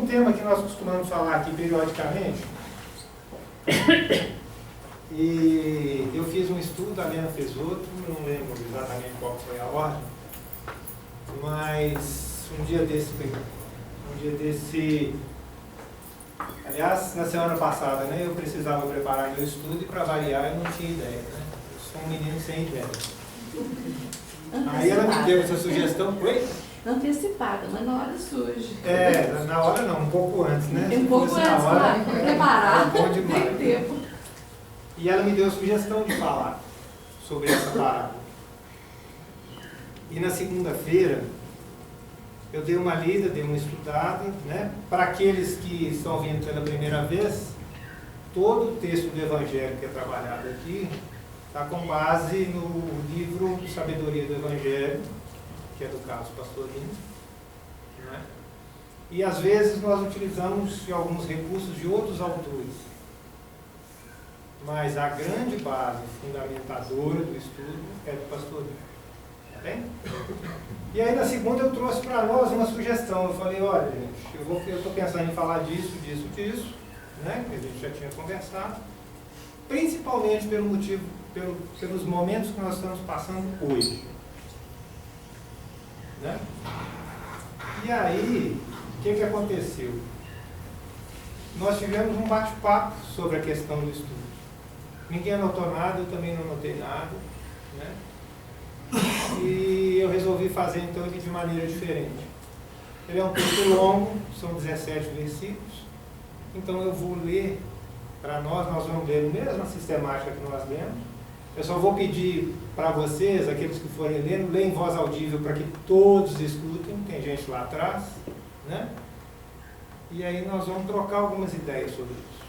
tema que nós costumamos falar aqui periodicamente. E eu fiz um estudo, a Lena fez outro, não lembro exatamente qual foi a ordem, mas um dia desse, aliás, na semana passada, né, eu precisava preparar meu estudo e para variar eu não tinha ideia, né? Eu sou um menino sem ideia. Aí ela me deu essa sugestão, foi? Antecipada, mas na hora surge. Na hora não, um pouco antes, né? Um pouco antes, claro, preparar, bom demais. tem tempo. E ela me deu a sugestão de falar sobre essa parábola. E na segunda-feira, eu dei uma lida, dei uma estudada, né? Para aqueles que estão vindo pela primeira vez, todo o texto do Evangelho que é trabalhado aqui está com base no livro Sabedoria do Evangelho, que é do Carlos Pastorino, né? E às vezes nós utilizamos alguns recursos de outros autores. Mas a grande base fundamentadora do estudo é do Pastorino. Tá bem? E aí na segunda eu trouxe para nós uma sugestão. Eu falei, olha gente, eu estou pensando em falar disso, né? Que a gente já tinha conversado. Principalmente pelos momentos que nós estamos passando hoje. Né? E aí, o que aconteceu? Nós tivemos um bate-papo sobre a questão do estudo. Ninguém anotou nada, eu também não anotei nada, né? E eu resolvi fazer então ele de maneira diferente. Ele é um texto longo, são 17 versículos, então eu vou ler para nós vamos ler a mesma sistemática que nós lemos. Eu só vou pedir para vocês, aqueles que forem lendo, leiam em voz audível para que todos escutem, tem gente lá atrás, né? E aí nós vamos trocar algumas ideias sobre isso.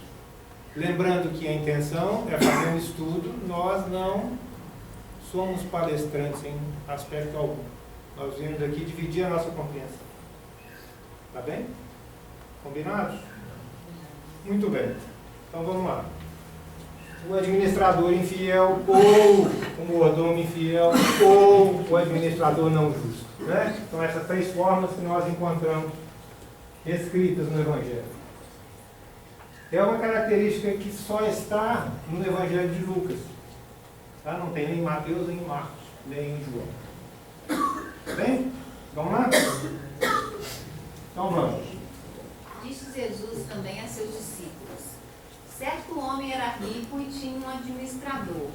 Lembrando que a intenção é fazer um estudo, nós não somos palestrantes em aspecto algum. Nós viemos aqui dividir a nossa compreensão. Tá bem? Combinado? Muito bem. Então vamos lá. O administrador infiel, ou o mordomo infiel, ou o administrador não justo. Né? São essas três formas que nós encontramos escritas no Evangelho. É uma característica que só está no Evangelho de Lucas. Tá? Não tem nem em Mateus, nem em Marcos, nem em João. Bem? Vamos lá? Então vamos. Disse Jesus também a seus discípulos: certo homem era rico e tinha um administrador,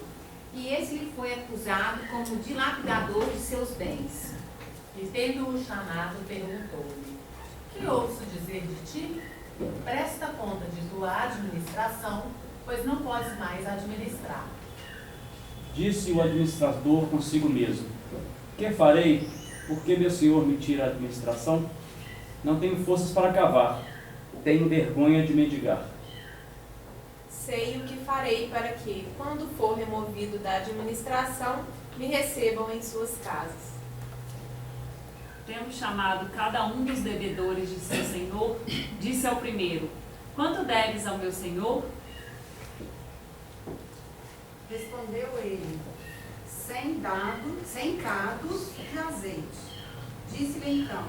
e esse lhe foi acusado como dilapidador de seus bens. E tendo-o chamado, perguntou-lhe: que ouço dizer de ti? Presta conta de tua administração, pois não podes mais administrar. Disse o administrador consigo mesmo: que farei, porque meu senhor me tira a administração? Não tenho forças para cavar, tenho vergonha de mendigar. Sei o que farei para que, quando for removido da administração, me recebam em suas casas. Tendo chamado cada um dos devedores de seu senhor, disse ao primeiro: quanto deves ao meu senhor? Respondeu ele: 100 cados de azeite. Disse-lhe então: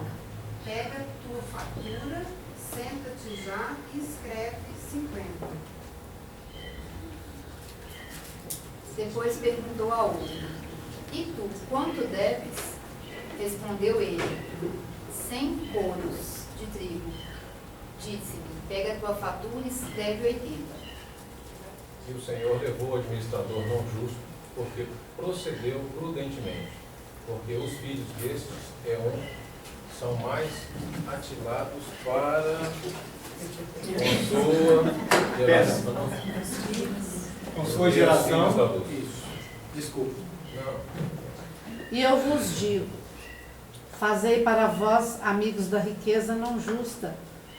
pega tua fatura, senta-te já e escreve 50. Depois perguntou ao outro: e tu, quanto deves? Respondeu ele: 100 coros de trigo. Disse-lhe: pega tua fatura e escreve 80. E o Senhor levou o administrador não justo, porque procedeu prudentemente. Porque os filhos destes são mais atilados para com sua geração. Isso. Desculpa. Não. E eu vos digo: fazei para vós amigos da riqueza não justa,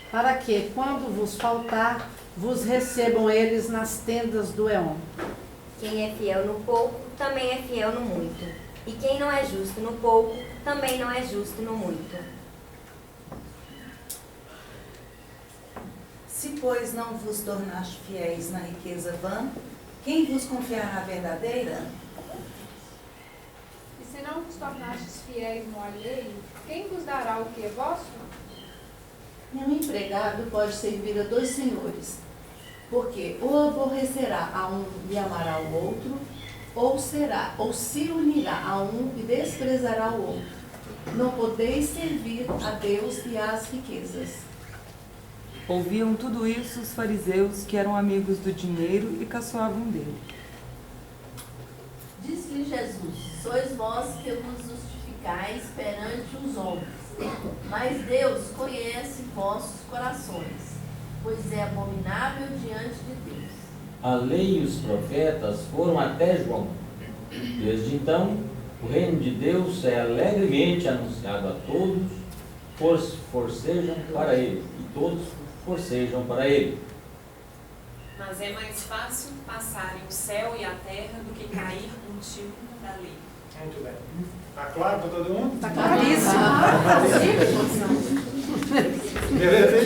para que, quando vos faltar, vos recebam eles nas tendas do Éon. Quem é fiel no pouco, também é fiel no muito. E quem não é justo no pouco, também não é justo no muito. Se, pois, não vos tornaste fiéis na riqueza vã, quem vos confiará a verdadeira? E se não vos tornastes fiéis no alheio, quem vos dará o que é vosso? Nenhum empregado pode servir a dois senhores, porque ou aborrecerá a um e amará o outro, ou se unirá a um e desprezará o outro. Não podeis servir a Deus e às riquezas. Ouviam tudo isso os fariseus, que eram amigos do dinheiro, e caçoavam dele. Disse-lhe Jesus: sois vós que vos justificais perante os homens, mas Deus conhece vossos corações, pois é abominável diante de Deus. A lei e os profetas foram até João. Desde então, o reino de Deus é alegremente anunciado a todos, forcejam para ele, e todos forcejam para ele. Mas é mais fácil passarem o céu e a terra do que cair um tio da lei. Muito bem. Está claro para todo mundo? Está claríssimo. Beleza?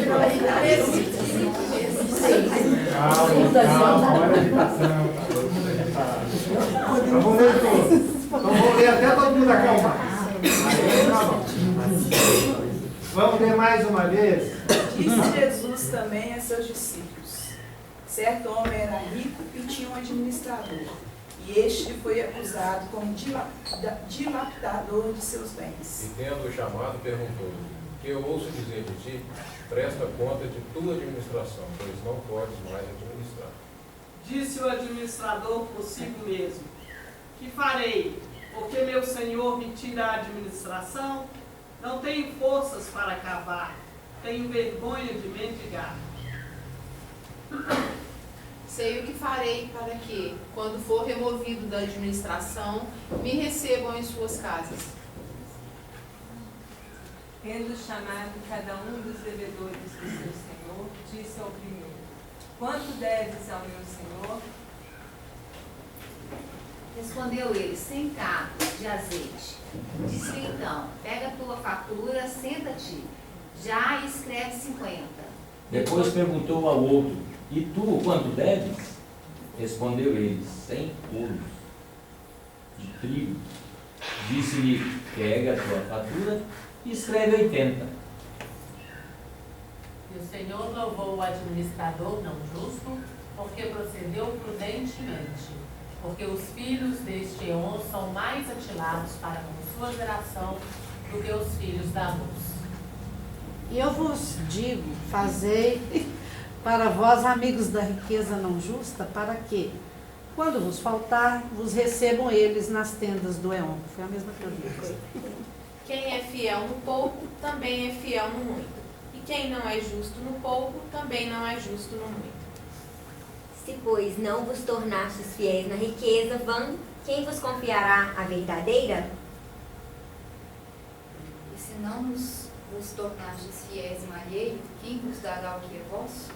Calma, olha a agitação. Vamos ler todos. Então vamos ler até todo mundo acalmar. Vamos ler mais uma vez. Disse Jesus também a seus discípulos: certo homem era rico e tinha um administrador, e este foi acusado como dilapidador de seus bens. E tendo-o chamado, perguntou-lhe: que eu ouço dizer de ti? Presta conta de tua administração, pois não podes mais administrar. Disse o administrador consigo mesmo: que farei? Porque meu senhor me tira a administração? Não tenho forças para acabar, tenho vergonha de mendigar. Sei o que farei para que, quando for removido da administração, me recebam em suas casas. Tendo chamado cada um dos devedores do seu senhor, disse ao primeiro: quanto deves ao meu senhor? Respondeu ele: 100 cacos de azeite. Disse-lhe então: pega a tua fatura, senta-te, já escreve 50. Depois perguntou ao outro: e tu quanto deves? Respondeu ele: 100 coros de trigo. Disse-lhe: pega a tua fatura e escreve 80. E o Senhor louvou o administrador não justo, porque procedeu prudentemente. Porque os filhos deste Eon são mais atilados para com sua geração do que os filhos da luz. E eu vos digo, fazei para vós amigos da riqueza não justa, para que, quando vos faltar, vos recebam eles nas tendas do Eon. Foi a mesma que eu disse. Quem é fiel no pouco, também é fiel no muito. E quem não é justo no pouco, também não é justo no muito. Se, pois, não vos tornastes fiéis na riqueza vã, quem vos confiará a verdadeira? E se não vos tornastes fiéis no alheio, quem vos dará o que é vosso?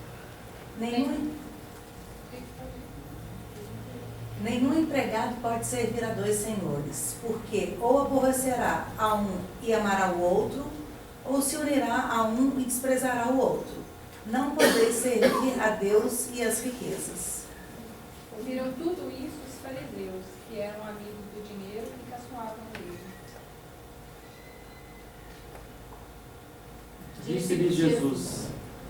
Nenhum empregado pode servir a dois senhores, porque ou aborrecerá a um e amará o outro, ou se unirá a um e desprezará o outro. Não podeis servir a Deus e às riquezas. Ouviram tudo isso os fariseus, que eram amigos do dinheiro e caçoavam dele. Disse-lhe Jesus: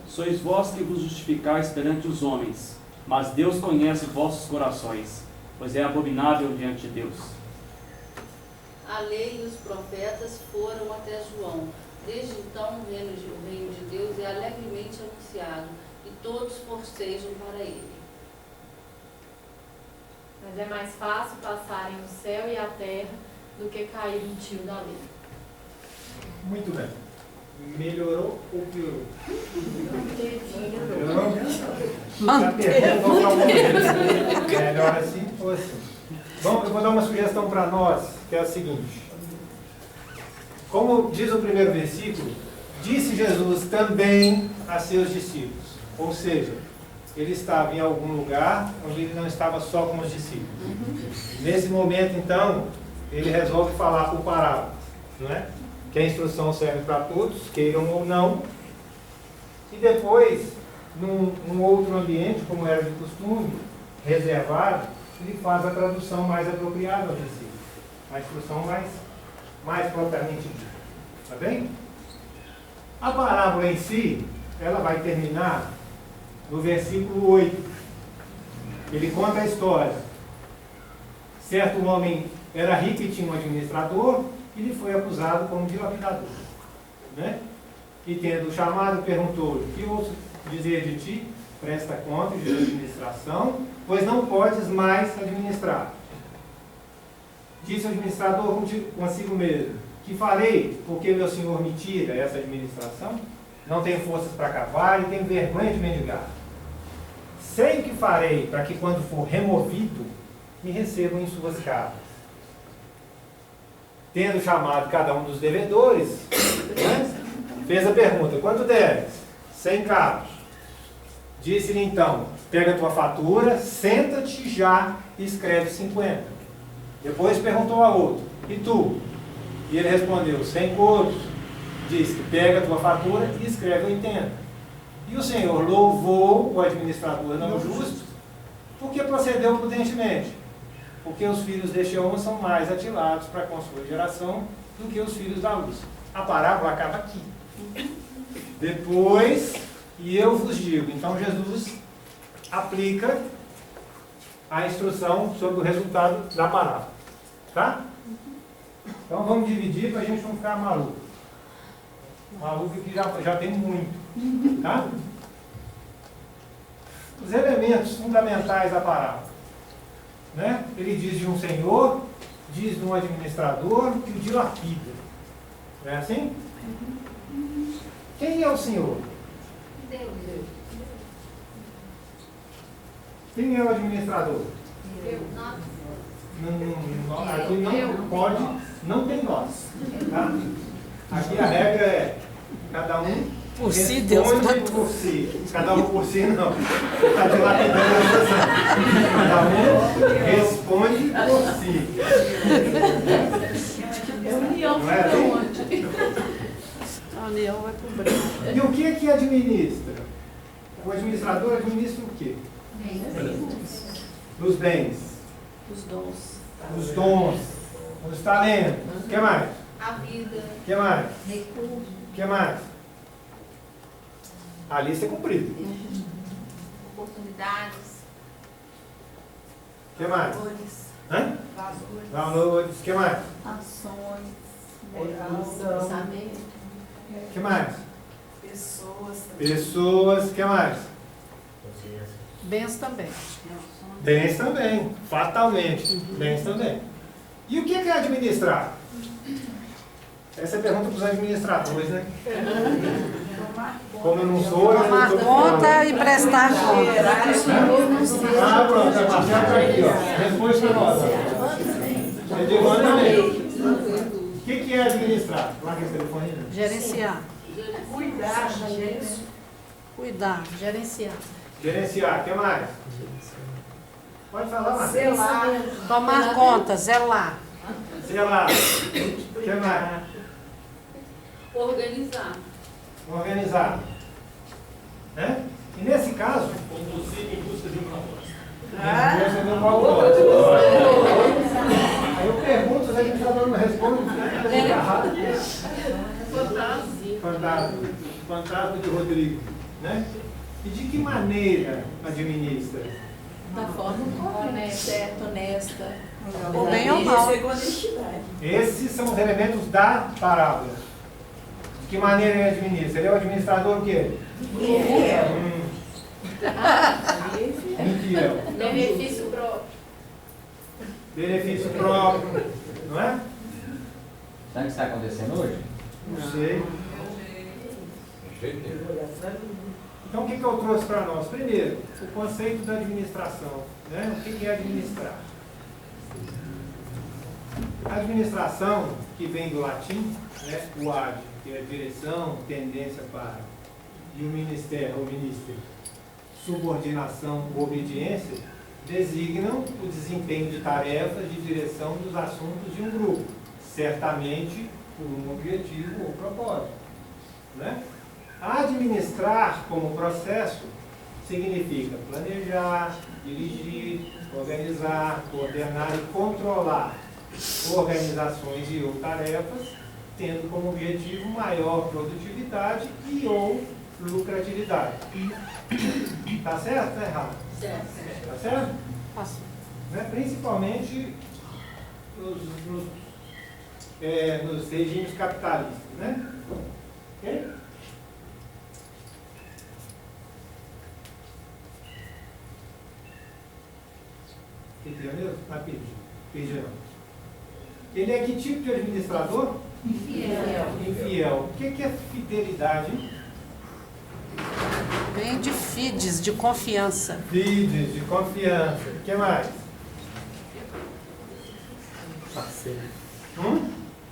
sois vós que vos justificais perante os homens, mas Deus conhece vossos corações, pois é abominável diante de Deus. A lei e os profetas foram até João. Desde então, o reino de Deus é alegremente anunciado, e todos forcejam para ele. Mas é mais fácil passarem o céu e a terra do que cair um tio da lei. Muito bem. Melhorou ou piorou? Melhorou? Melhor assim ou assim? Bom, eu vou dar uma sugestão para nós, que é a seguinte. Como diz o primeiro versículo, disse Jesus também a seus discípulos. Ou seja, ele estava em algum lugar onde ele não estava só com os discípulos. Nesse momento, então, ele resolve falar por parábolas, não é? Que a instrução serve para todos, queiram ou não. E depois, num outro ambiente, como era de costume, reservado, ele faz a tradução mais apropriada ao discípulo. A instrução mais propriamente dita. Tá bem? A parábola em si, ela vai terminar no versículo 8. Ele conta a história. Certo homem era rico e tinha um administrador, e ele foi acusado como dilapidador. Né? E tendo chamado, perguntou-lhe: que ouço dizer de ti? Presta conta de administração, pois não podes mais administrar. Disse o administrador consigo mesmo: que farei, porque meu senhor me tira essa administração? Não tenho forças para cavar e tenho vergonha de mendigar. Sei o que farei para que, quando for removido, me recebam em suas casas. Tendo chamado cada um dos devedores, né, fez a pergunta: quanto deves? 100 cabos. Disse-lhe então: pega a tua fatura, senta-te já e escreve 50. Depois perguntou a outro: e tu? E ele respondeu: 100 contos. Disse: pega a tua fatura e escreve 80. E o Senhor louvou o administrador não justo, porque procedeu prudentemente. Porque os filhos deste homem são mais atilados para com sua geração do que os filhos da luz. A parábola acaba aqui. Depois, e eu vos digo. Então Jesus aplica a instrução sobre o resultado da parábola. Tá? Então vamos dividir para a gente não ficar maluco. Maluco que já tem muito. Tá? Os elementos fundamentais da parábola. Né? Ele diz de um senhor, diz de um administrador que o dilapida. Não é assim? Quem é o senhor? Deus. Quem é o administrador? Deus. Aqui não pode, não tem nós. Tá? Aqui a regra é cada um por si, responde Deus por si. Cada um por si não. Está dilapidando a noção. Cada um responde por si. Não é assim? A união vai para o branco. E o que é que administra? O administrador administra o quê? Os bens. Os dons. Os dons. Os talentos. O que mais? A vida. O que mais? Recursos. O que mais? A lista é cumprida. Oportunidades. O que mais? Valores. Hã? Valores. Valores. O que mais? Ações. Pensamento. O que mais? Pessoas. Pessoas. O que mais? Bens também. Bens também. Fatalmente. Bens também. E o que é administrar? Essa é a pergunta para os administradores, né? Como eu não sou, eu Tomar não estou conta e prestar conta. Ah, pronto. A Marcela está aqui, ó. Responde para nós. Edivana também. O que é administrar? Marca esse telefone aí. Gerenciar. Cuidar. Cuidar. Gerenciar. Gerenciar. O que mais? Pode falar, Marcela. Zelar. Tomar conta. Zelar. Zelar. O que mais? Organizar. Organizar. Né? E nesse caso, conduzir em busca de um propósito. Aí eu pergunto, os administradores não respondem. Fantasma de Rodrigo. Né? E de que maneira administra? Da forma certa, honesta. Ou bem ou mal. Esses são os elementos da parábola. De que maneira ele administra? Ele é o administrador o quê? Infiel. Benefício próprio. Benefício próprio. Não é? Sabe o que está acontecendo hoje? Não sei. Então o que eu trouxe para nós? Primeiro, o conceito da administração. Né? O que é administrar? A administração, que vem do latim, né? O ad, que é direção, tendência para, e o ministério, ou ministério, subordinação, obediência, designam o desempenho de tarefas de direção dos assuntos de um grupo, certamente por um objetivo ou propósito. Né? Administrar como processo significa planejar, dirigir, organizar, coordenar e controlar organizações e ou tarefas tendo como objetivo maior produtividade e ou lucratividade. Tá certo ou tá errado? Certo. Tá certo? Posso? Né? Principalmente nos regimes capitalistas, né? Ok? Entendeu mesmo? Ah, perdi não. Ele é que tipo de administrador? Infiel. O que é fidelidade? Vem de fides, de confiança. Fides, de confiança. O que mais?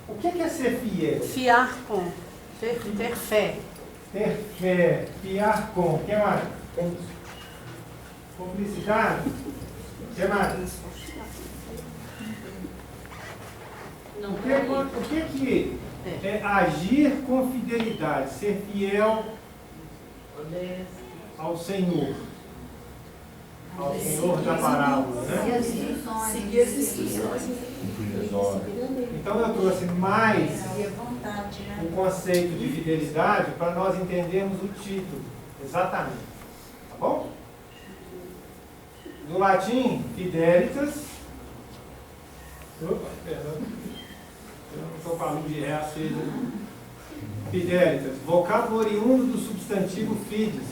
O que é ser fiel? Fiar com. Ter fé. Ter fé. Fiar com. O que mais? Cumplicidade. O que mais? O que é agir com fidelidade? Ser fiel ao Senhor. Ao Senhor da parábola, né? Seguir as instruções. Então eu trouxe mais o conceito de fidelidade para nós entendermos o título, exatamente. Tá bom? Do latim, fidelitas. Opa, perdão. Eu não estou com a luz de ré acesa. Fidelitas, vocábulo oriundo do substantivo fides.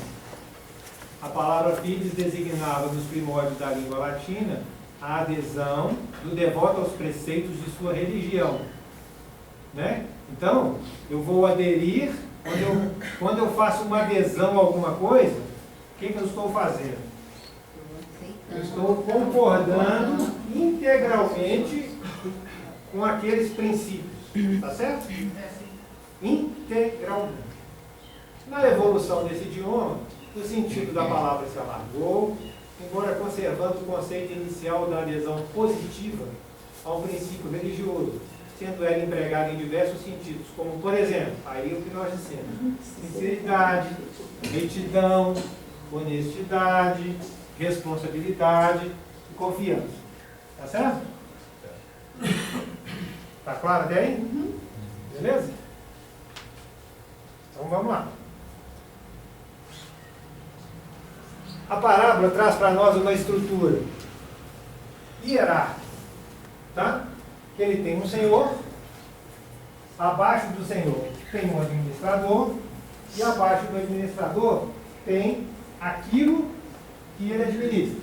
A palavra fides designava nos primórdios da língua latina a adesão do devoto aos preceitos de sua religião. Né? Então, eu vou aderir, quando eu faço uma adesão a alguma coisa, o que eu estou fazendo? Eu estou concordando integralmente com aqueles princípios. Tá certo? Integralmente. Na evolução desse idioma, o sentido da palavra se alargou, embora conservando o conceito inicial da adesão positiva ao princípio religioso, sendo ela empregada em diversos sentidos, como, por exemplo, aí o que nós dissemos: sinceridade, retidão, honestidade, responsabilidade e confiança. Tá certo? Tá claro até aí? Beleza? Então vamos lá. A parábola traz para nós uma estrutura hierárquica, tá? Que ele tem um senhor, abaixo do senhor tem um administrador, e abaixo do administrador tem aquilo que ele administra,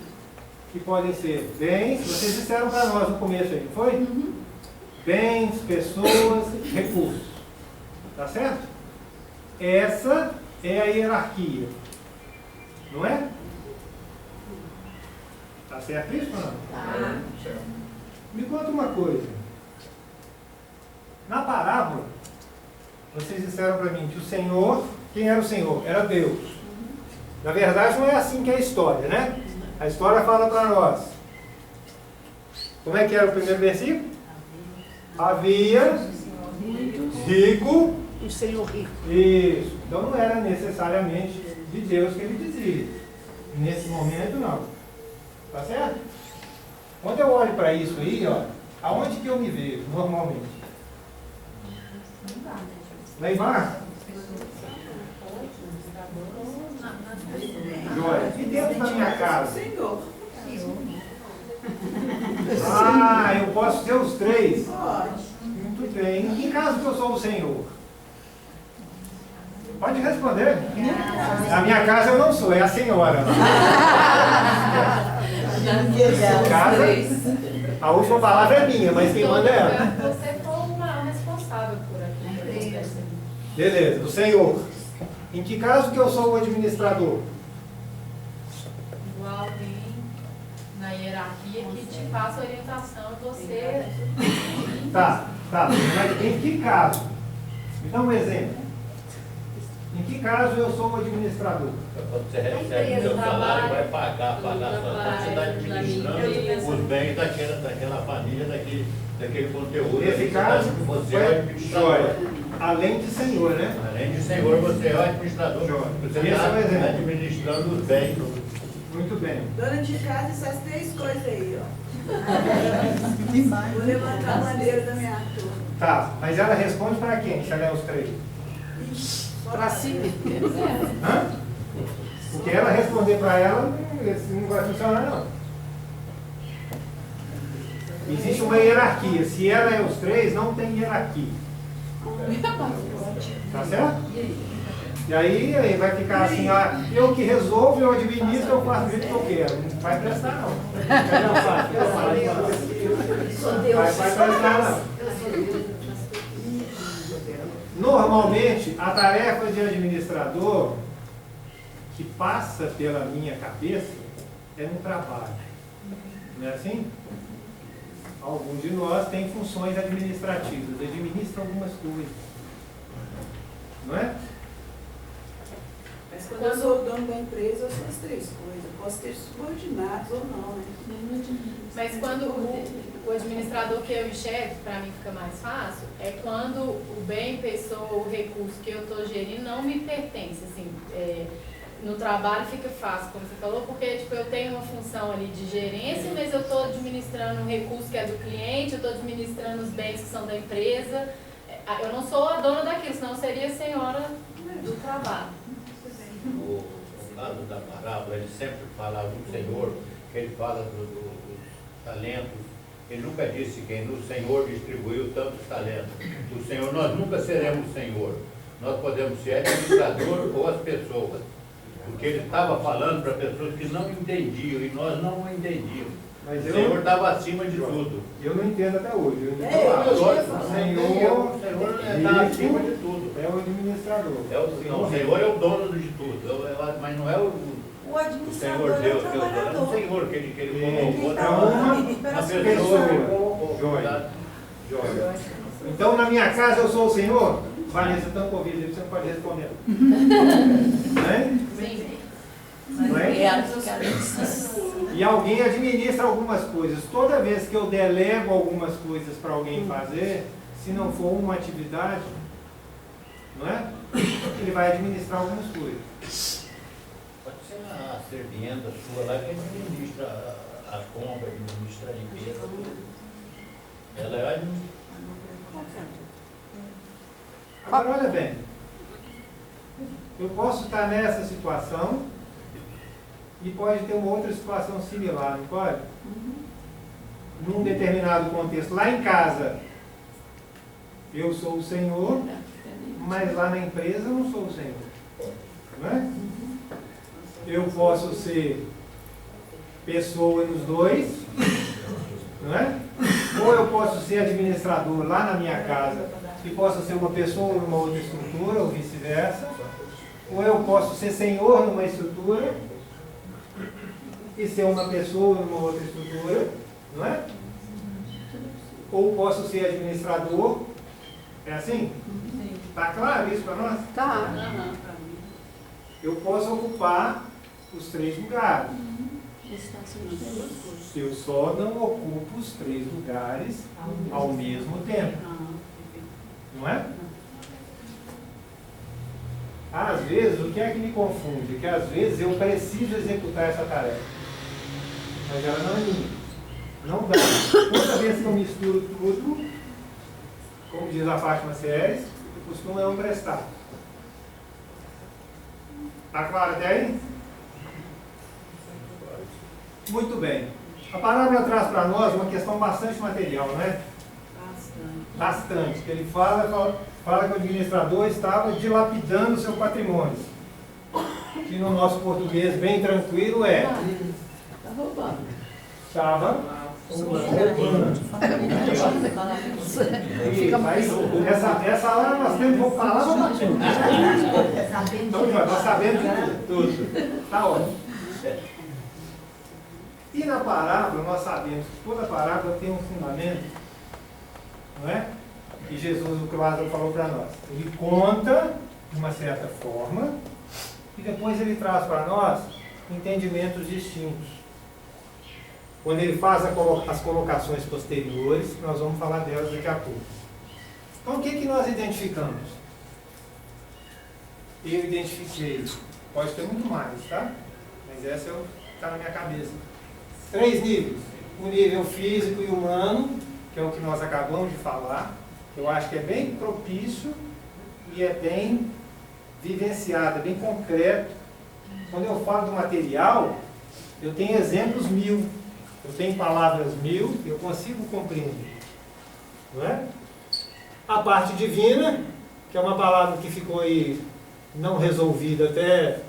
que podem ser bens, vocês disseram para nós no começo aí, não foi? Bens, pessoas, recursos. Tá certo? Essa é a hierarquia. Não é? Tá certo isso ou não? Tá. Me conta uma coisa. Na parábola, vocês disseram para mim que o Senhor, quem era o Senhor? Era Deus. Na verdade, não é assim que é a história, né? A história fala para nós. Como é que era o primeiro versículo? Havia rico e Senhor rico. Isso. Então não era necessariamente de Deus que ele dizia. Nesse momento, não. Tá certo? Quando eu olho para isso aí, ó, aonde que eu me vejo normalmente? Lá embaixo? Joia. E dentro da minha casa? Senhor. Ah, eu posso ser os três? Muito bem. Em que caso que eu sou o Senhor? Pode responder. Na minha casa eu não sou, é a senhora. Casa, a última palavra é minha, mas quem manda é ela. Você foi uma responsável por aquilo. Beleza, o Senhor. Em que caso que eu sou o administrador? Igual alguém na hierarquia que te passa orientação, você... Tá, mas em que caso? Me dá um exemplo. Em que caso eu sou o administrador? Quando você recebe o seu salário, vai pagar a sua conta, você está administrando os bens daquela família, daquele conteúdo. Nesse caso, você é o administrador. Joia. Além de senhor, né? Além de senhor, você é o administrador. Joia. Você Esse é o exemplo. está administrando os bens. Muito bem. Dona de casa, essas três coisas aí, ó. Vou levantar a bandeira da minha turma. Tá, mas ela responde para quem, se ela é os 3? Para si. Hã? Porque ela responder para ela, não vai funcionar não. Existe uma hierarquia. Se ela é os 3, não tem hierarquia. Tá certo? E aí vai ficar assim, eu que resolvo, eu administro, eu faço do jeito que eu quero. Não vai prestar não. Vai prestar não. Normalmente, a tarefa de administrador que passa pela minha cabeça é no trabalho. Não é assim? Alguns de nós têm funções administrativas, administram algumas coisas. Não é? Mas quando eu sou o dono da empresa, eu sou as 3 coisas. Eu posso ter subordinados ou não, né? Mas quando o administrador que eu enxergo, para mim fica mais fácil, é quando o bem, pessoa, o recurso que eu estou gerindo não me pertence. Assim, no trabalho fica fácil, como você falou, porque tipo, eu tenho uma função ali de gerência, mas eu estou administrando o recurso que é do cliente, eu estou administrando os bens que são da empresa. Eu não sou a dona daquilo, senão eu seria a senhora do trabalho. No caso da parábola, ele sempre fala do Senhor, que ele fala dos talentos. Ele nunca disse quem o Senhor distribuiu tantos talentos. O Senhor, nós nunca seremos Senhor. Nós podemos ser administrador ou as pessoas. Porque ele estava falando para pessoas que não entendiam e nós não entendíamos. Mas o Senhor estava acima de tudo. Eu não entendo até hoje. O Senhor está acima de tudo. É o administrador. O Senhor é o dono de tudo, mas não é o administrador Senhor Deus, é o trabalhador. é o Senhor que ele colocou. Uma pessoa. Joia. Então, na minha casa eu sou o Senhor? Vanessa, tanto ouvido, você não pode responder. Não é? Sim. Não é? E alguém administra algumas coisas. Toda vez que eu delego algumas coisas para alguém fazer, se não for uma atividade, não é? Ele vai administrar algumas coisas. Pode ser a serventa sua lá que administra a compra, administra a limpeza. Ela é administradora. Agora, olha bem. Eu posso estar nessa situação e pode ter uma outra situação similar, não pode? Num determinado contexto. Lá em casa, eu sou o Senhor, mas lá na empresa eu não sou o Senhor. Não é? Eu posso ser pessoa nos dois, não é? Ou eu posso ser administrador lá na minha casa e posso ser uma pessoa numa outra estrutura, ou vice-versa. Ou eu posso ser senhor numa estrutura e ser uma pessoa numa outra estrutura, não é? Ou posso ser administrador. É assim? Está claro isso para nós? Tá. Eu posso ocupar os 3 lugares. Eu só não ocupo os 3 lugares ao mesmo tempo. Não é? Às vezes, o que é que me confunde? Que às vezes eu preciso executar essa tarefa, mas ela não é minha. Não dá. Toda vez que eu misturo tudo, como diz a Fátima Ceres, o costume é um prestar. Está claro até aí? Muito bem. A parábola traz para nós uma questão bastante material, não é? Bastante. Que ele fala que o administrador estava dilapidando o seu patrimônio. Que no nosso português bem tranquilo é... Está roubando. Estava roubando. Essa hora nós temos que falar sobre tudo. Então, nós sabemos de tudo. Está ótimo. E na parábola, nós sabemos que toda parábola tem um fundamento, não é? E Jesus, o que o Lázaro falou para nós, ele conta de uma certa forma e depois ele traz para nós entendimentos distintos. Quando ele faz as colocações posteriores, nós vamos falar delas daqui a pouco. Então, o que nós identificamos? Eu identifiquei, pode ter muito mais, tá? Mas essa está na minha cabeça. 3 níveis. O nível físico e humano, que é o que nós acabamos de falar. que eu acho que é bem propício e é bem vivenciado, é bem concreto. Quando eu falo do material, eu tenho exemplos 1000, eu tenho palavras 1000, eu consigo compreender. Não é? A parte divina, que é uma palavra que ficou aí não resolvida até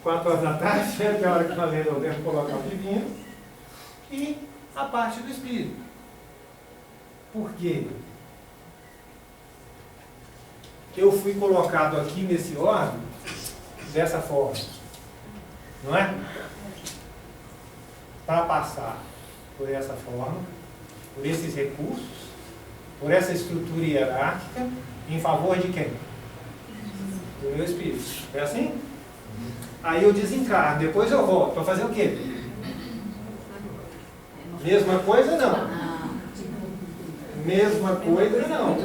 4 horas da tarde, que é a hora que nós resolvemos colocar o divino, e a parte do Espírito. Por quê? Eu fui colocado aqui nesse órgão dessa forma, não é? Para passar por essa forma, por esses recursos, por essa estrutura hierárquica, em favor de quem? Do meu espírito. É assim? Aí eu desencarno, depois eu volto. Para fazer o quê? Mesma coisa não. Mesma coisa não.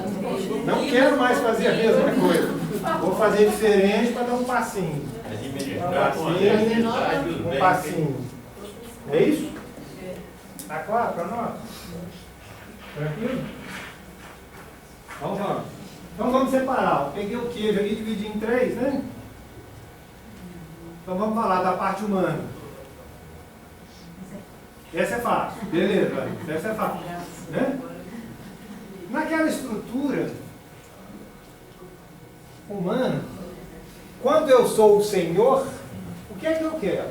Não quero mais fazer a mesma coisa. Vou fazer diferente para dar um passinho. Um passinho. É isso? Está claro para nós? Tranquilo? Então vamos. Então vamos separar. Eu peguei o queijo ali e dividi em 3, né? Então vamos falar da parte humana. Essa é fácil. Beleza, essa é fácil. Né? Naquela estrutura humana, quando eu sou o Senhor, o que é que eu quero?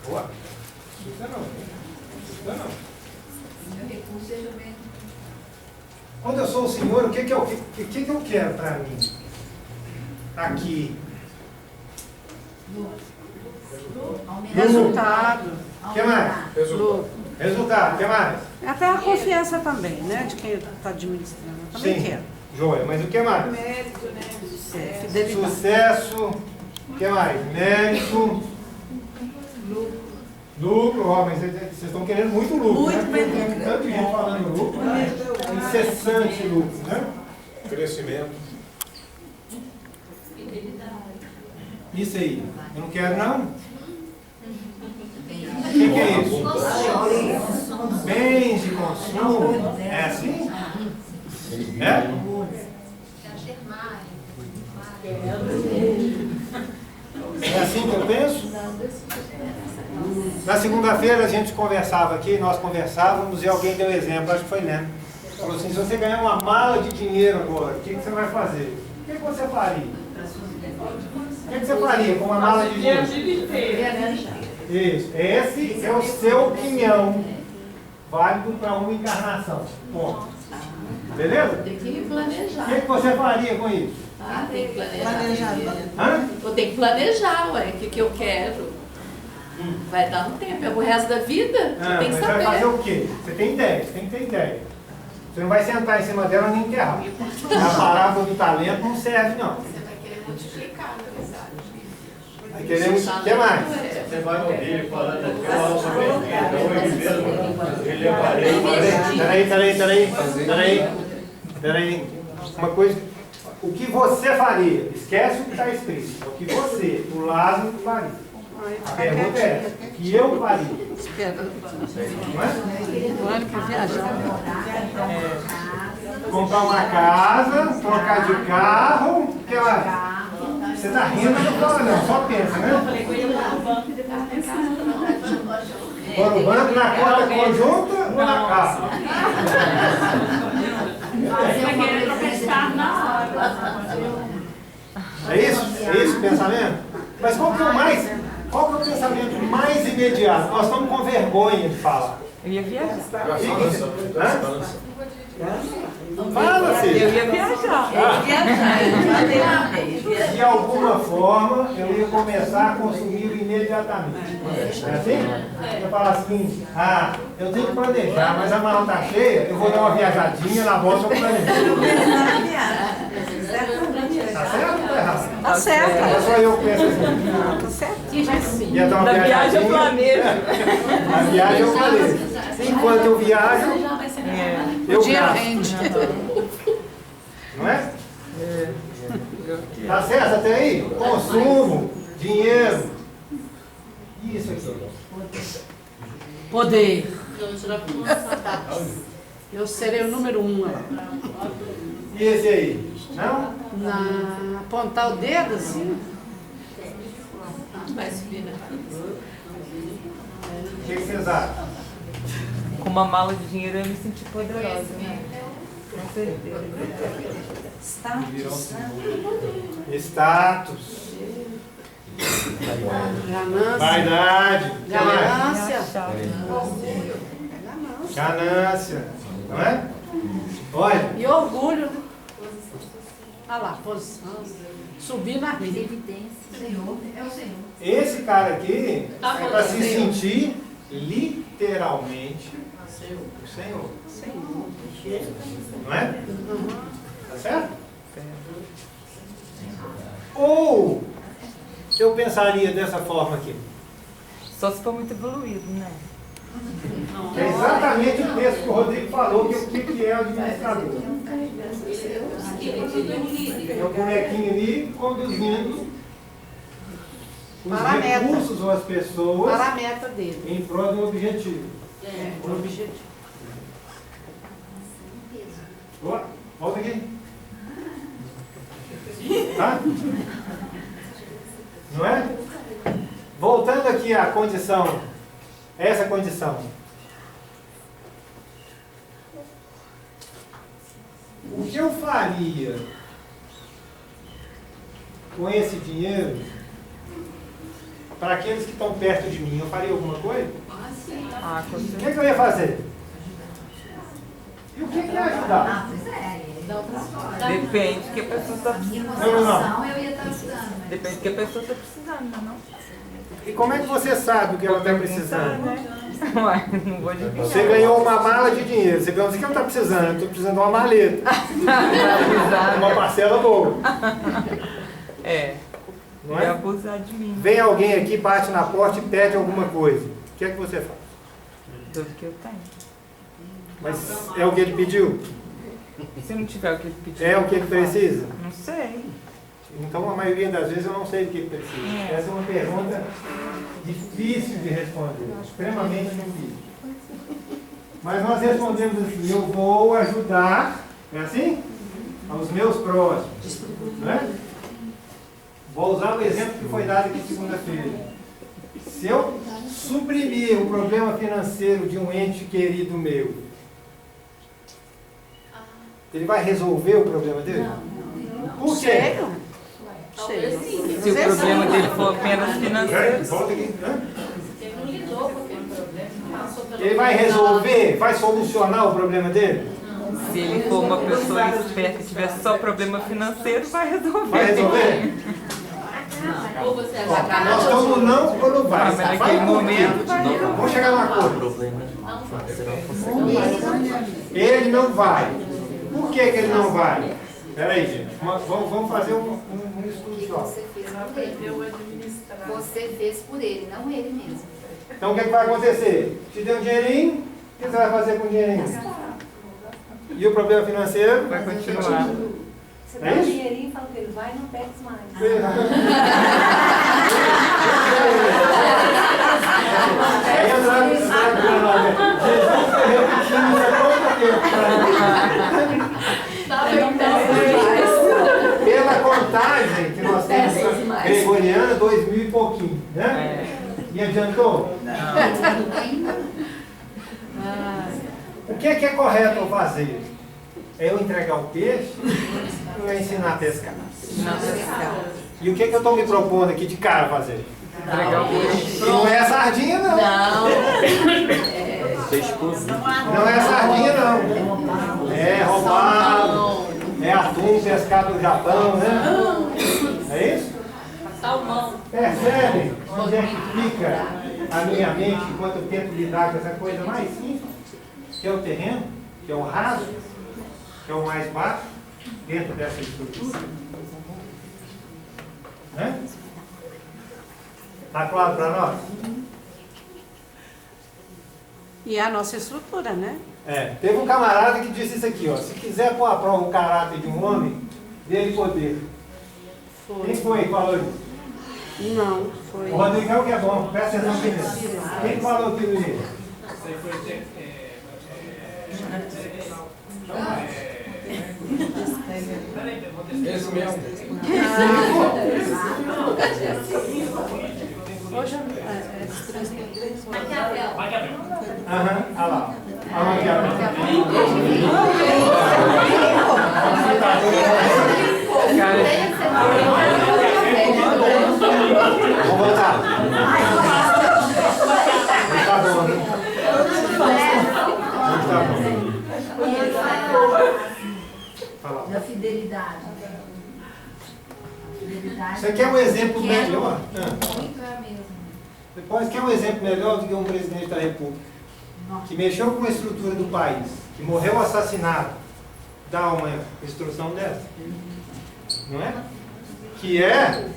Boa. Isso não. Isso não. Quando eu sou o Senhor, o que eu quero para mim? Aqui. Resultado. O que mais? Resultado. O que mais? Até a confiança também, né? De quem está administrando. Eu também quero. Joia. Mas o que mais? Mérito, né? Fidelidade. Sucesso. O que mais? Mérito. Lucro. Ó, mas vocês estão querendo muito lucro, Muito, né? Porque tem tanta gente falando lucro, né? Incessante lucro, né? Crescimento. Isso aí. Eu não quero, não? O que é isso? Bens de consumo. É assim? É? É assim que eu penso? Na segunda-feira a gente conversava aqui, nós conversávamos e alguém deu exemplo, acho que foi Leno. Falou assim, se você ganhar uma mala de dinheiro agora, o que você vai fazer? O que você faria? O que você faria com uma mala de dinheiro? Isso. Esse é o seu quinhão, válido para uma encarnação. Ponto. Beleza? Tem que planejar. O que você faria com isso? Ah, tem que planejar. Hã? Eu tenho que planejar, ué, o que eu quero. Vai dar um tempo, é o resto da vida. Você tem que mas saber. vai fazer o quê? Você tem ideia, você tem que ter ideia. Você não vai sentar em cima dela nem enterrar. A parábola do talento não serve, não. Você vai querer multiplicar, na verdade. Vai querer o que mais? Você vai ouvir ele falando aqui, eu falo sobre ele mesmo. Ele levarei. Peraí. Uma coisa. O que você faria? Esquece o que está escrito. O que você, o Lázaro, faria. A pergunta é, o que eu faria? Não é? Comprar uma casa, trocar de carro, o que mais? Você está rindo, mas não fala não, só pensa, né? Pôr o banco na conta conjunta ou na casa? Você vai querer trocar na hora. É isso? É esse o pensamento? Mas qual que é o pensamento mais imediato? Nós estamos com vergonha de falar. Eu ia viajar. Fala, filho. Eu ia viajar. De alguma forma, eu ia começar a consumir imediatamente. É assim? Eu falo assim, eu tenho que planejar, mas a mala está cheia, eu vou dar uma viajadinha, na volta eu planejo. Tá certo ou tá errado? Tá certo. É só eu que penso assim. Tá certo. Ia dar uma Na viagem eu planejo. Na viagem eu planejo. Enquanto eu viajo, eu gasto. Não é? Tá certo até aí? Consumo, dinheiro. Isso aqui. Poder. Eu serei o número 1 lá. E esse aí? Não? Apontar o dedo assim. Vai subir, né? O que vocês acham? Com uma mala de dinheiro eu me senti poderosa, né? Com certeza. Status, né? Status. Ganância. Vaidade. Ganância. Ganância. Não é? Olha. E orgulho, né? Olha lá, posição. Subir na vida. Senhor, é o Senhor. Esse cara aqui Tá é para se acontecendo. sentir literalmente o Senhor. Não é? Tá certo? Ou eu pensaria dessa forma aqui. Só se for muito evoluído, né? É exatamente o texto que o Rodrigo falou, que o que é o administrador. É o bonequinho ali conduzindo os Para a meta. recursos ou as pessoas Para a meta dele. em prol de um objetivo. Um objetivo. Ó, volta aqui. Tá? Não é? Voltando aqui à condição, essa condição. O que eu faria com esse dinheiro para aqueles que estão perto de mim? Eu faria alguma coisa? Com O que eu ia fazer? E o que ia ajudar? Depende do que a pessoa está precisando. Não. Eu ia estar ajudando. Depende do que a pessoa está precisando, não? E como é que você sabe o que ela está precisando? Ué, não vou adivinhar. Você ganhou uma mala de dinheiro. Você pergunta, o que ela está precisando? Eu estou precisando de uma maleta. Uma parcela boa. Não é? Abusar de mim. Vem alguém aqui, bate na porta e pede alguma coisa. O que é que você faz? Tudo que eu tenho. Mas é o que ele pediu? Se não tiver o que ele pediu. É o que ele precisa? Não sei. Então, a maioria das vezes eu não sei o que ele precisa. Essa é uma pergunta difícil de responder, extremamente difícil. Mas nós respondemos assim, eu vou ajudar, é assim? Aos meus próximos. Não é? Vou usar o exemplo que foi dado aqui segunda-feira. Se eu suprimir o problema financeiro de um ente querido meu, ele vai resolver o problema dele? Por quê? Se o problema dele for apenas financeiro. Volta aqui. Ele não lidou com aquele problema, passou pelo Ele vai resolver, vai solucionar o problema dele? Se ele for uma pessoa esperta e tiver só problema financeiro, vai resolver. Vai resolver? Ou você é Nós estamos no não ou no vai? Mas naquele momento vai. Vamos chegar numa coisa. Ele não vai. Por que ele não vai? Espera aí, gente. Vamos fazer um estudo só. Você fez por ele. Você fez por ele, não ele mesmo. Então o que vai acontecer? Te deu um dinheirinho, o que você vai fazer com o dinheirinho? E o problema financeiro? Vai continuar. Você dá um dinheirinho e fala pra ele, vai, não pegues mais. Pela contagem que nós temos gregoriana, 2000 e pouquinho, né? E adiantou? O que é correto eu fazer? É eu entregar o peixe ou eu ensinar a pescar? E o que eu estou me propondo aqui de cara fazer? Entregar o peixe. E não é sardinha, não. Não é sardinha, não. É roubado. É atum pescado no Japão, né? É isso? Salmão. Percebe onde é que fica a minha mente enquanto eu tento lidar com essa coisa mais simples, que é o terreno, que é o raso, que é o mais baixo, dentro dessa estrutura? Né? Está claro para nós? E é a nossa estrutura, né? Teve um camarada que disse isso aqui, ó. Se quiser pôr à prova o caráter de um homem, dê-lhe poder. Quem foi que falou isso? Não, foi. O Rodrigão que é bom, presta atenção primeiro. Quem falou aqui no início? Isso aí foi Esse mesmo. Hoje Aham, olha lá. A Maquiavel. Vamos voltar. Tá bom, né? Tá bom. Da fidelidade. Fidelidade. Você quer um exemplo que é melhor? muito é mesmo. Depois, quer um exemplo melhor do que um presidente da República que mexeu com a estrutura do país, que morreu assassinado, dá uma instrução dessa? Não é? Que é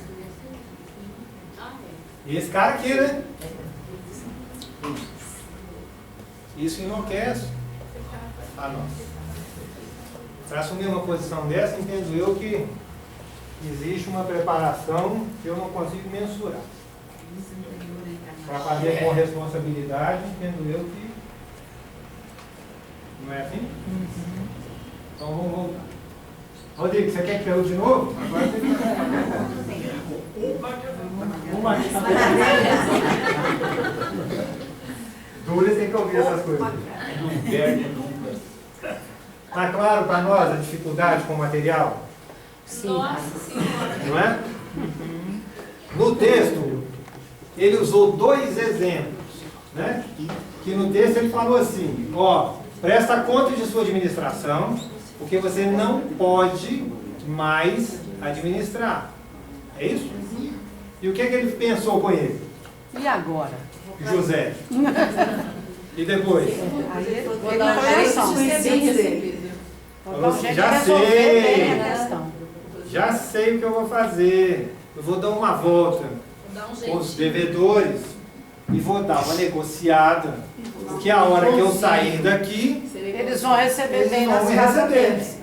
esse cara aqui, né? Isso enlouquece a nós. Para assumir uma posição dessa, entendo eu que existe uma preparação que eu não consigo mensurar. Para fazer com responsabilidade, entendo eu que não é assim? Então vamos voltar. Rodrigo, você quer que eu de novo? Agora você Dúlia tem que ouvir essas coisas. Está claro para nós a dificuldade com o material? Sim. Não é? No texto, ele usou dois exemplos, né? Que no texto ele falou assim, ó, presta conta de sua administração, porque você não pode mais administrar. É isso? E o que ele pensou com ele? E agora? José. E depois? Ele não dele. Falou assim, já sei. Já sei o que eu vou fazer. Eu vou dar uma volta com os devedores e vou dar uma negociada. Porque a hora que eu sair daqui, eles vão receber bem vão nas me casas receber. deles.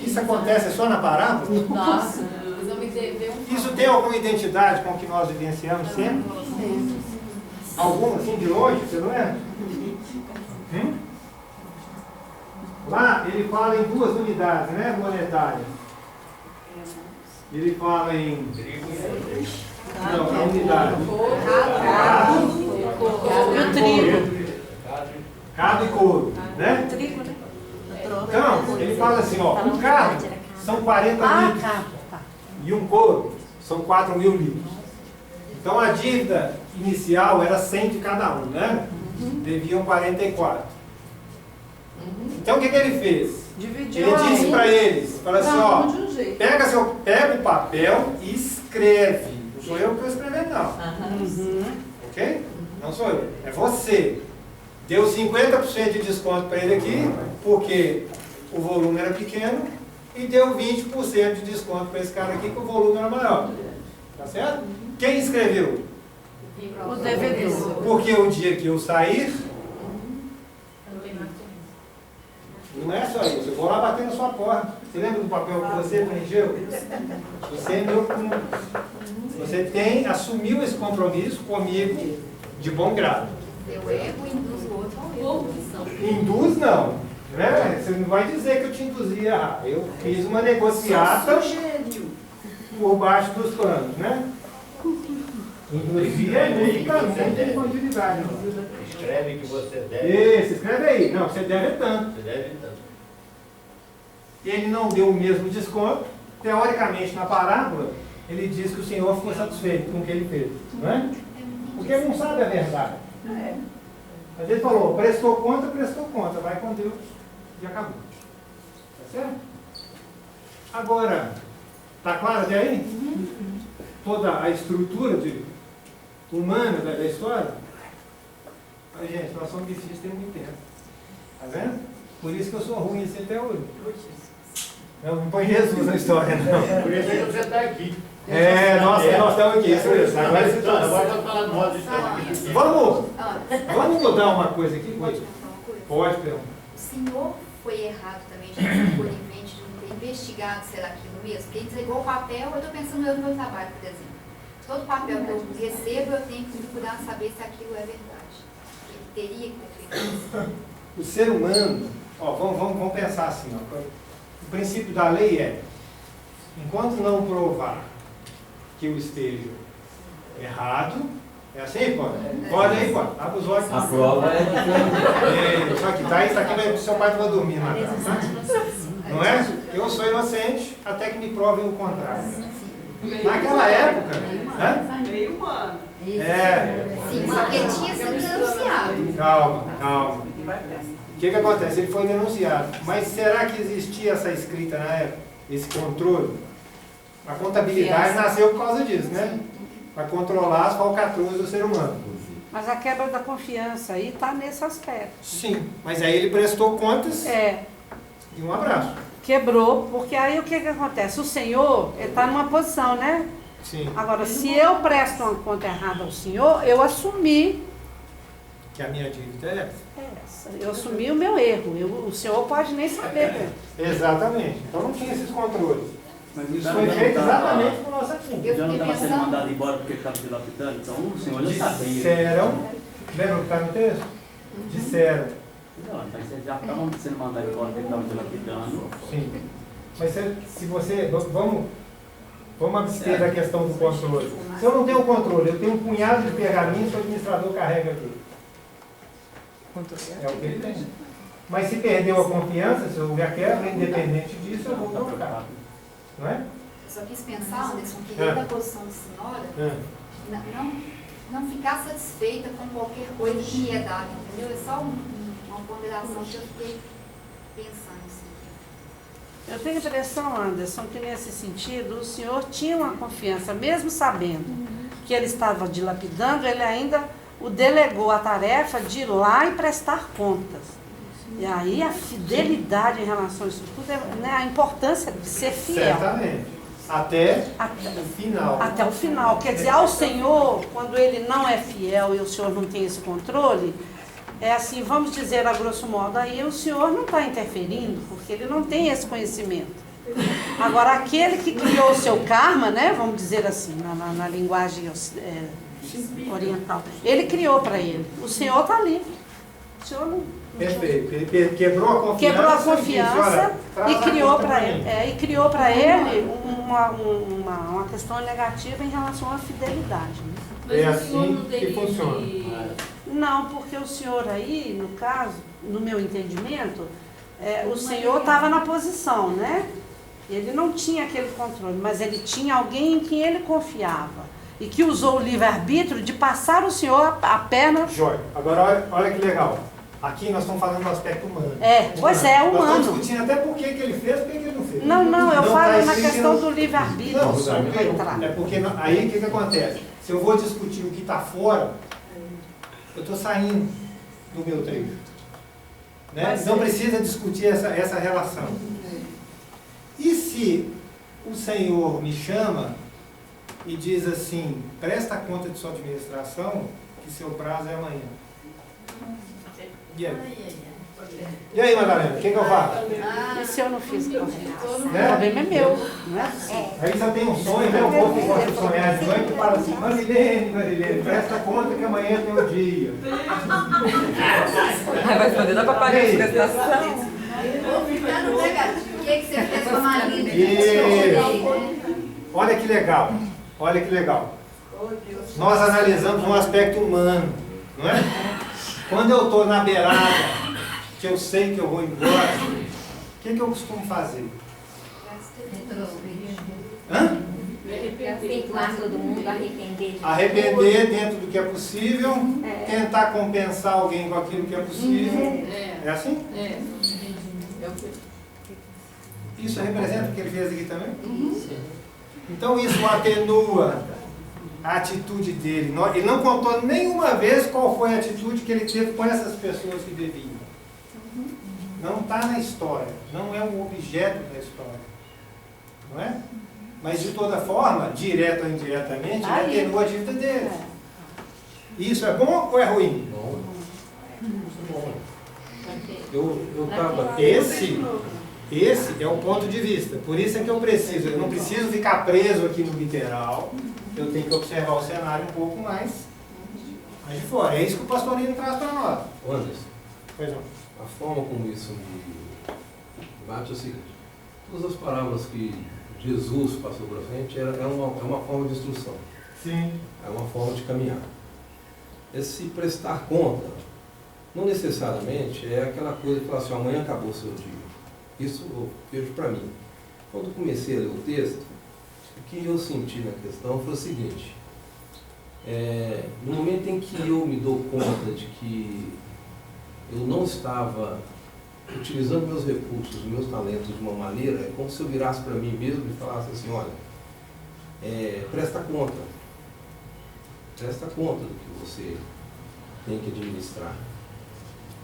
Isso acontece só na parábola? Nossa, eles vão me dever um. Isso tem alguma identidade com o que nós vivenciamos sempre? Alguma assim de longe, você não é? Lá ele fala em duas unidades, né, monetárias. Ele fala em... Não, a unidade. E o trigo. Cado e couro, né? Então, ele fala assim, ó, um carro são 40 litros e um couro são 4.000 litros. Então a dívida inicial era 100 de cada um, né? Deviam 44. Então o que ele fez? Dividiu Ele disse para eles, fala assim, ó, de um jeito. pega o papel e escreve. Não sou eu que estou escrevendo, não. Ok? Não sou eu, é você. Deu 50% de desconto para ele aqui, porque o volume era pequeno, e deu 20% de desconto para esse cara aqui, que o volume era maior. Tá certo? Quem escreveu? O devedor. Porque o dia que eu sair, não é só isso, eu vou lá bater na sua porta. Você lembra do papel que você preencheu? Você é meu cúmplice. Você assumiu esse compromisso comigo de bom grado. Eu erro, induz o outro ao erro. Induz não. Né? Você não vai dizer que eu te induzi a errar. Eu fiz uma negociata por baixo dos panos, né? Induzir é muito responsabilidade. Escreve que você deve. Isso, escreve aí. Não, você deve tanto. Você deve tanto. Ele não deu o mesmo desconto. Teoricamente, na parábola, ele diz que o Senhor ficou satisfeito com o que ele fez. Não é? Porque ele não sabe a verdade. Mas ele falou, prestou conta, vai com Deus e acabou. Tá certo? Agora, tá claro até aí? Toda a estrutura humana da história? Mas, gente, nós somos difíceis tem muito tempo. Tá vendo? Por isso que eu sou ruim assim até hoje. Não põe Jesus na história, não. Por isso que você está aqui. Nós estamos aqui, isso mesmo. Agora você está falando mal de história. Vamos mudar uma coisa aqui? Pode, perguntar. O senhor foi errado também, já foi conivente de não ter investigado se era aquilo mesmo? Porque ele entregou o papel, eu estou pensando no meu trabalho, por exemplo. Todo papel que eu recebo, eu tenho que procurar saber se aquilo é verdade. Ele teria que ter feito isso. O ser humano, Ó, vamos pensar assim, ó. O princípio da lei é, enquanto não provar que eu esteja errado, é assim, pode? Pode aí, pode. Abre os olhos. A prova é diferente. Só que tá, isso aqui vai, seu pai vai dormir na casa, tá? Não é? Eu sou inocente até que me provem o contrário. Naquela época, né? Meio humano. Sim, porque tinha sido denunciado. Calma. O que acontece? Ele foi denunciado. Mas será que existia essa escrita na época? Esse controle? A contabilidade nasceu por causa disso, né? Para controlar as falcatruas do ser humano. Mas a quebra da confiança aí está nesse aspecto. Sim, mas aí ele prestou contas e um abraço. Quebrou, porque aí o que acontece? O Senhor está numa posição, né? Sim. Agora, se eu presto uma conta errada ao Senhor, eu assumi que a minha dívida é essa. Eu assumi o meu erro. O Senhor pode nem saber. Né? Exatamente. Então não tinha esses controles. Mas isso foi feito exatamente por nossa filha. Já não estava sendo mandado embora porque estava dilapidando? Então o Senhor já sabia. Disseram, lembra o que está no texto? Disseram. Não, mas vocês já estavam sendo mandados embora porque estavam dilapidando. Sim. Mas se você... Vamos abster da questão do controle. Se eu não tenho controle, eu tenho um punhado de pergaminhos que o administrador carrega aqui. É o que ele tem. Mas se perdeu a confiança, se houver quebra, independente disso, eu vou trocar. Não é? Eu só quis pensar, Anderson, que dentro da posição de senhora, não ficar satisfeita com qualquer coisa que me é dada, entendeu? É só uma ponderação que eu fiquei pensando assim. Eu tenho a impressão, Anderson, que nesse sentido o senhor tinha uma confiança, mesmo sabendo que ele estava dilapidando, ele ainda o delegou a tarefa de ir lá e prestar contas. E aí a fidelidade em relação a isso tudo, né, a importância de ser fiel. Certamente. Até o final. Até o final. Quer dizer, ao Senhor, quando ele não é fiel e o Senhor não tem esse controle, é assim, vamos dizer a grosso modo, aí o Senhor não está interferindo, porque ele não tem esse conhecimento. Agora, aquele que criou o seu karma, né, vamos dizer assim, na linguagem oriental, ele criou para ele. O Senhor está ali. O Senhor não... Perfeito. Ele quebrou a confiança. Quebrou a confiança e criou para ele. E criou para ele uma questão negativa em relação à fidelidade. Né? É assim que funciona. Não, porque o senhor aí, no caso, no meu entendimento, o senhor estava na posição, né? Ele não tinha aquele controle, mas ele tinha alguém em quem ele confiava. E que usou o livre-arbítrio de passar o senhor a perna... Jóia. Agora, olha que legal. Aqui nós estamos falando do aspecto humano. Pois é, humano. Nós estamos discutindo até por que ele fez e por que ele não fez. Não, eu falo na questão do livre-arbítrio. É porque aí o que acontece? Se eu vou discutir o que está fora, eu estou saindo do meu trecho. Né? Não precisa discutir essa relação. E se o Senhor me chama e diz assim, presta conta de sua administração, que seu prazo é amanhã. E aí? E aí, Madalena, o que eu faço? E se eu não fiz correto? O Né? problema é meu, não é? Aí você tem um sonho, né? O povo que gosta de sonhar de noite e fala assim, Marilene, presta conta que amanhã é teu dia. Vai responder da papai de prestação. Vou ficar no negativo. O que você fez com a Marília? Olha que legal, olha que legal. Nós analisamos um aspecto humano, não é? Quando eu estou na beirada, que eu sei que eu vou embora, o que eu costumo fazer? Perdoar todo mundo, arrepender. Arrepender dentro do que é possível, tentar compensar alguém com aquilo que é possível. É assim? Isso representa o que ele fez aqui também? Então isso atenua a atitude dele. Ele não contou nenhuma vez qual foi a atitude que ele teve com essas pessoas que deviam. Não está na história, não é um objeto da história. Não é? Mas de toda forma, direta ou indiretamente, ele atenua a dívida deles. Isso é bom ou é ruim? Bom. Eu tava... Esse é o ponto de vista. Por isso é que eu não preciso ficar preso aqui no literal, eu tenho que observar o cenário um pouco mais de fora. É isso que o pastor Nino traz para nós. Anderson, Pois não. a forma como isso me bate é o seguinte: todas as palavras que Jesus passou para frente é uma forma de instrução. Sim. É uma forma de caminhar. Esse prestar conta, não necessariamente é aquela coisa de falar assim, amanhã acabou o seu dia. Isso eu vejo para mim. Quando comecei a ler o texto, o que eu senti na questão foi o seguinte: no momento em que eu me dou conta de que eu não estava utilizando meus recursos, meus talentos de uma maneira, é como se eu virasse para mim mesmo e falasse assim, olha, presta conta do que você tem que administrar.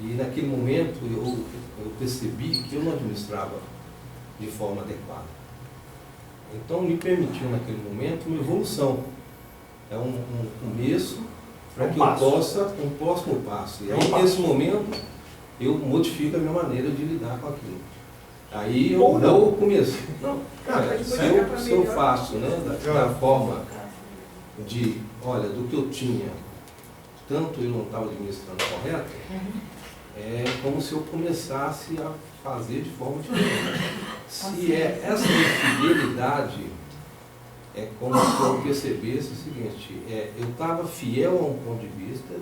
E naquele momento eu percebi que eu não administrava de forma adequada. Então me permitiu naquele momento uma evolução. É um começo para que eu possa, um próximo passo. E aí nesse momento eu modifico a minha maneira de lidar com aquilo. Aí eu vou começar. Se eu faço, né, da forma de, olha, do que eu tinha, tanto eu não estava administrando correto, é como se eu começasse a fazer de forma diferente. Se essa infidelidade, é como se eu percebesse o seguinte, eu estava fiel a um ponto de vista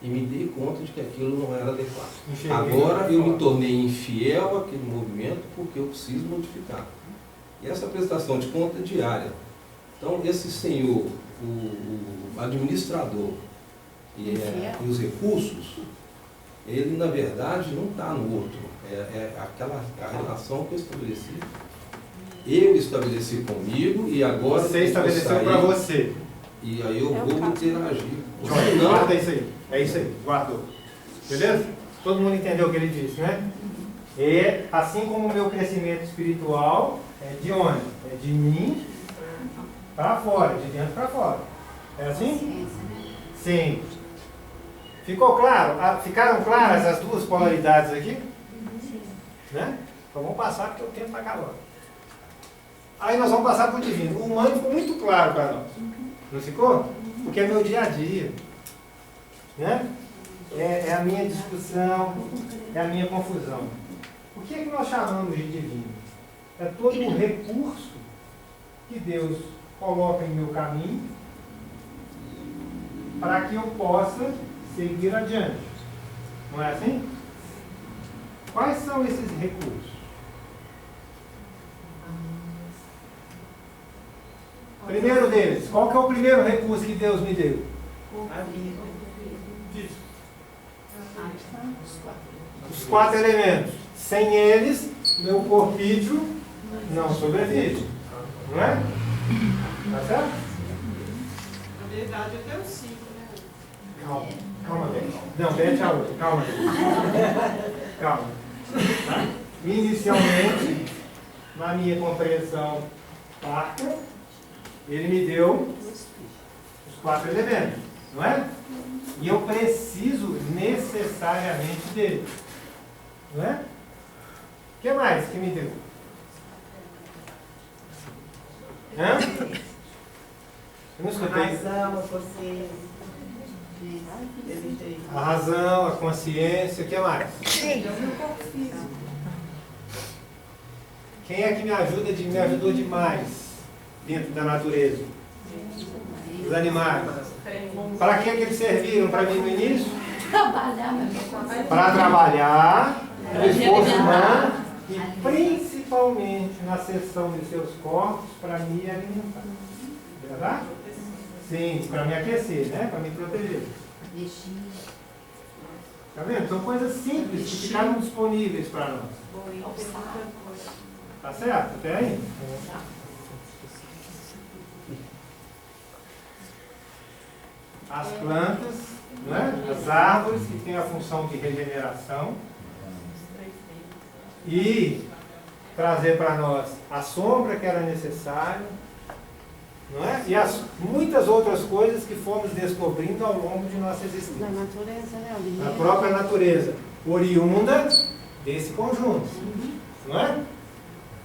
e me dei conta de que aquilo não era adequado. Agora eu me tornei infiel àquele movimento porque eu preciso modificar. E essa prestação de conta é diária. Então esse senhor, o administrador e os recursos, ele na verdade não está no outro. A relação que eu estabeleci. Eu estabeleci comigo e agora você estabeleceu para você. E aí eu vou interagir. Guarda isso aí. É isso aí, guardou. Beleza? Todo mundo entendeu o que ele disse, né? E assim como o meu crescimento espiritual é de onde? É de mim para fora, de dentro para fora. É assim? Sim. Ficou claro? Ficaram claras as duas polaridades aqui? Né? Então vamos passar porque o tempo está acabando. Aí nós vamos passar para o divino. O humano ficou muito claro para nós. Não ficou? Porque é meu dia a dia. Né? É a minha discussão, é a minha confusão. O que é que nós chamamos de divino? É todo o recurso que Deus coloca em meu caminho para que eu possa seguir adiante. Não é assim? Quais são esses recursos? Primeiro deles, qual que é o primeiro recurso que Deus me deu? A vida. Os 4 elementos. Sem eles, meu corpício não sobrevive. Não é? Tá certo? Na verdade, até o 5, né? Calma, Beth. Não, Beth é a outra. Calma. Calma. Tá? Inicialmente, na minha compreensão parca, ele me deu os 4 elementos, não é? E eu preciso necessariamente dele, não é? O que mais que me deu? Hã? Eu não escutei. A razão, a consciência. A razão, a consciência, o que mais? Quem é que me ajudou demais dentro da natureza? Os animais. Para que eles serviram para mim no início? Para trabalhar, no esforço humano e principalmente na seção de seus corpos para me alimentar. Verdade? Sim, para me aquecer, né? Para me proteger. Tá vendo? São coisas simples que ficaram disponíveis para nós. Tá certo? Até aí? As plantas, né? As árvores que têm a função de regeneração e trazer para nós a sombra que era necessária, não é? E as muitas outras coisas que fomos descobrindo ao longo de nossa existência. Na natureza, né? Na própria natureza, oriunda desse conjunto, não é?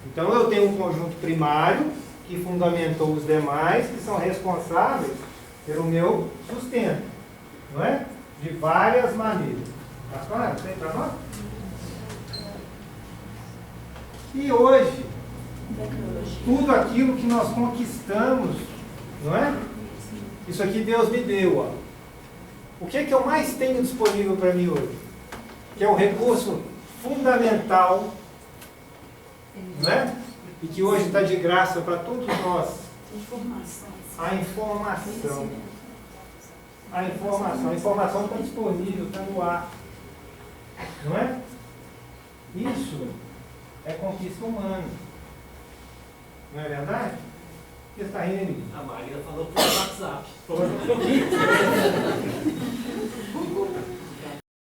Então eu tenho um conjunto primário que fundamentou os demais, que são responsáveis pelo meu sustento, não é? De várias maneiras. Tá claro? Tem para nós? E hoje, tudo aquilo que nós conquistamos, não é? Isso aqui Deus me deu, ó. O que é que eu mais tenho disponível para mim hoje? Que é um recurso fundamental, não é? E que hoje está de graça para todos nós. A informação. A informação está disponível, está no ar. Não é? Isso é conquista humana. Não é verdade? Você está rindo? A Magda falou por WhatsApp.